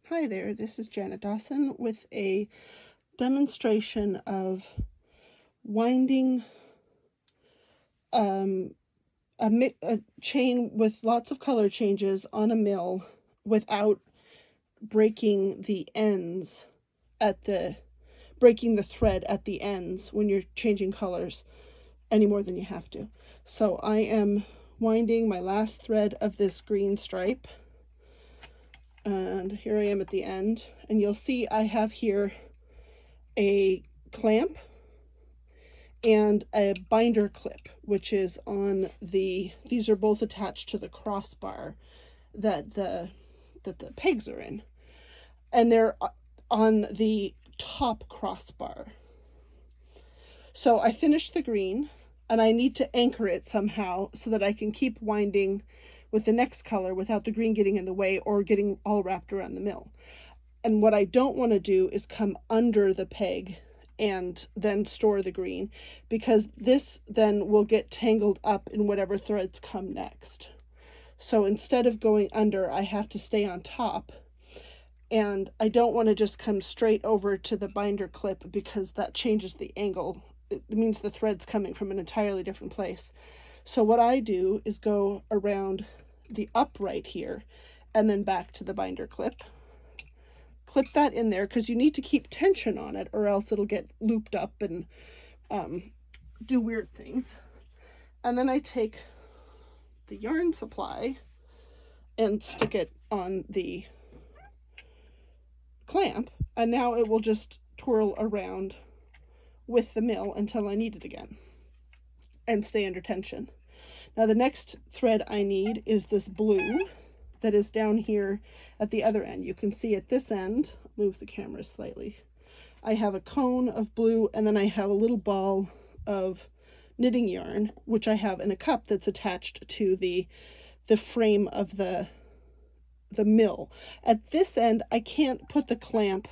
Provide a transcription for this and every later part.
Hi there, this is Janet Dawson with a demonstration of winding a chain with lots of color changes on a mill without breaking the ends breaking the thread at the ends when you're changing colors any more than you have to. So I am winding my last thread of this green stripe, and here I am at the end, and you'll see I have here a clamp and a binder clip, which is on these are both attached to the crossbar that the pegs are in, and they're on the top crossbar. So I finished the green, and I need to anchor it somehow so that I can keep winding with the next color without the green getting in the way or getting all wrapped around the mill. And what I don't want to do is come under the peg and then store the green, because this then will get tangled up in whatever threads come next. So instead of going under, I have to stay on top, and I don't want to just come straight over to the binder clip because that changes the angle. It means the thread's coming from an entirely different place. So what I do is go around the upright here and then back to the binder clip. Clip that in there because you need to keep tension on it or else it'll get looped up and do weird things. And then I take the yarn supply and stick it on the clamp, and now it will just twirl around with the mill until I need it again and stay under tension. Now the next thread I need is this blue that is down here at the other end. You can see at this end, move the camera slightly, I have a cone of blue, and then I have a little ball of knitting yarn, which I have in a cup that's attached to the frame of the mill. At this end, I can't put the clamp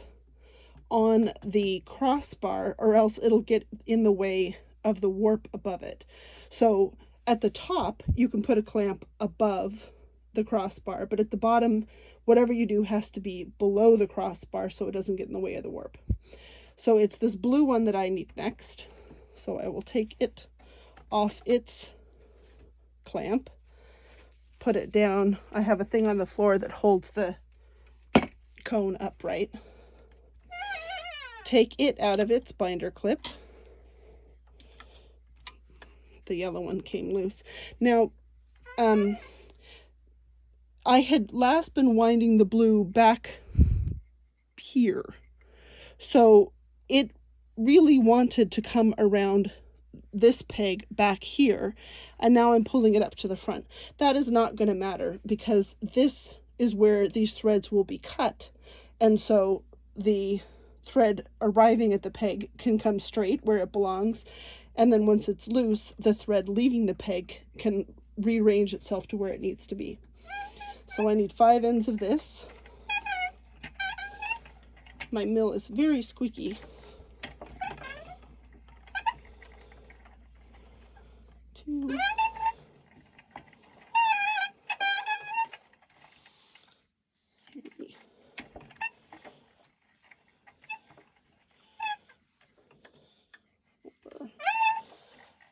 on the crossbar or else it'll get in the way of the warp above it. So at the top, you can put a clamp above the crossbar, but at the bottom, whatever you do has to be below the crossbar so it doesn't get in the way of the warp. So it's this blue one that I need next. So I will take it off its clamp, put it down. I have a thing on the floor that holds the cone upright. Take it out of its binder clip. The yellow one came loose. Now, I had last been winding the blue back here, so it really wanted to come around this peg back here, and now I'm pulling it up to the front. That is not going to matter because this is where these threads will be cut, and so the thread arriving at the peg can come straight where it belongs, and then once it's loose, the thread leaving the peg can rearrange itself to where it needs to be. So I need 5 ends of this. My mill is very squeaky. 2.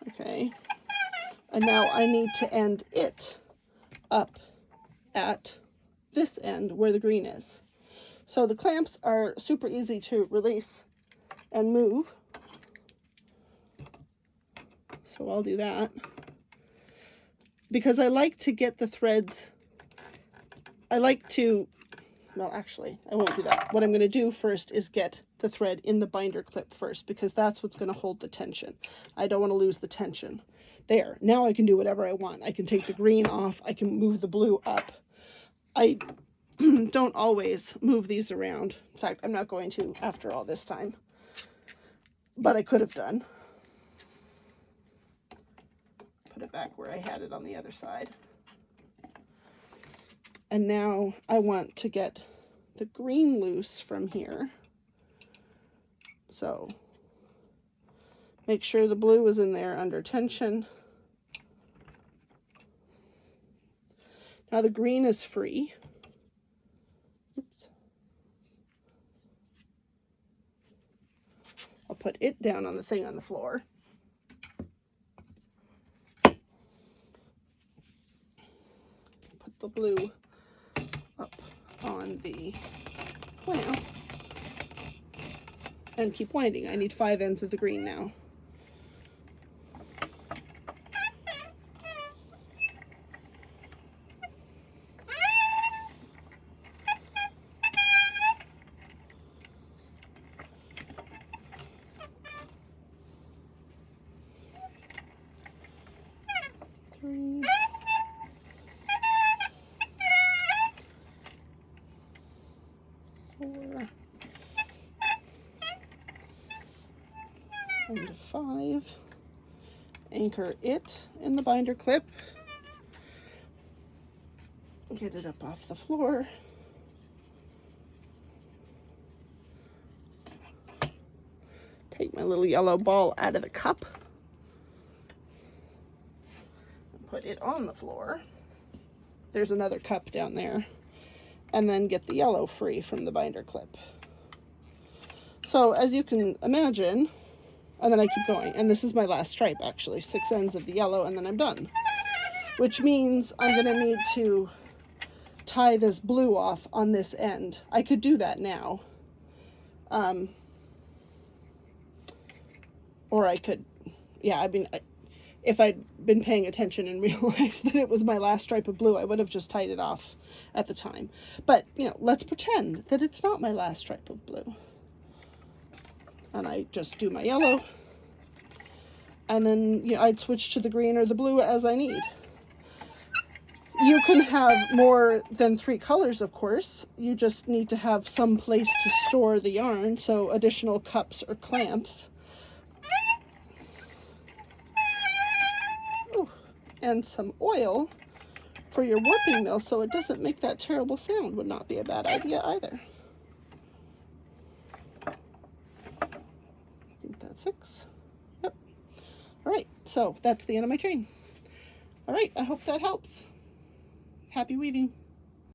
Okay. And now I need to end it up at this end where the green is. So the clamps are super easy to release and move. So I'll do that. Because I like to get the threads, well, actually, I won't do that. What I'm going to do first is get the thread in the binder clip first, because that's what's going to hold the tension. I don't want to lose the tension. There, now I can do whatever I want. I can take the green off, I can move the blue up. I don't always move these around. In fact, I'm not going to after all this time, but I could have done. Put it back where I had it on the other side. And now I want to get the green loose from here. So make sure the blue is in there under tension. Now the green is free. Oops. put it down on the thing on the floor. Put the blue up on the clamp and keep winding. I need 5 ends of the green now. Three, 4, and 5. Anchor it in the binder clip. Get it up off the floor. Take my little yellow ball out of the cup. Put it on the floor. There's another cup down there. And then get the yellow free from the binder clip. So as you can imagine, and then I keep going, and this is my last stripe actually, 6 ends of the yellow, and then I'm done. Which means I'm gonna need to tie this blue off on this end. I could do that now. Or I could, yeah, I mean, if I'd been paying attention and realized that it was my last stripe of blue, I would have just tied it off at the time. But, you know, let's pretend that it's not my last stripe of blue. And I just do my yellow. And then, you know, I'd switch to the green or the blue as I need. You can have more than 3 colors, of course. You just need to have some place to store the yarn, so additional cups or clamps. And some oil for your warping mill so it doesn't make that terrible sound would not be a bad idea either. I think that's 6. Yep. All right, so that's the end of my chain. All right, I hope that helps. Happy weaving.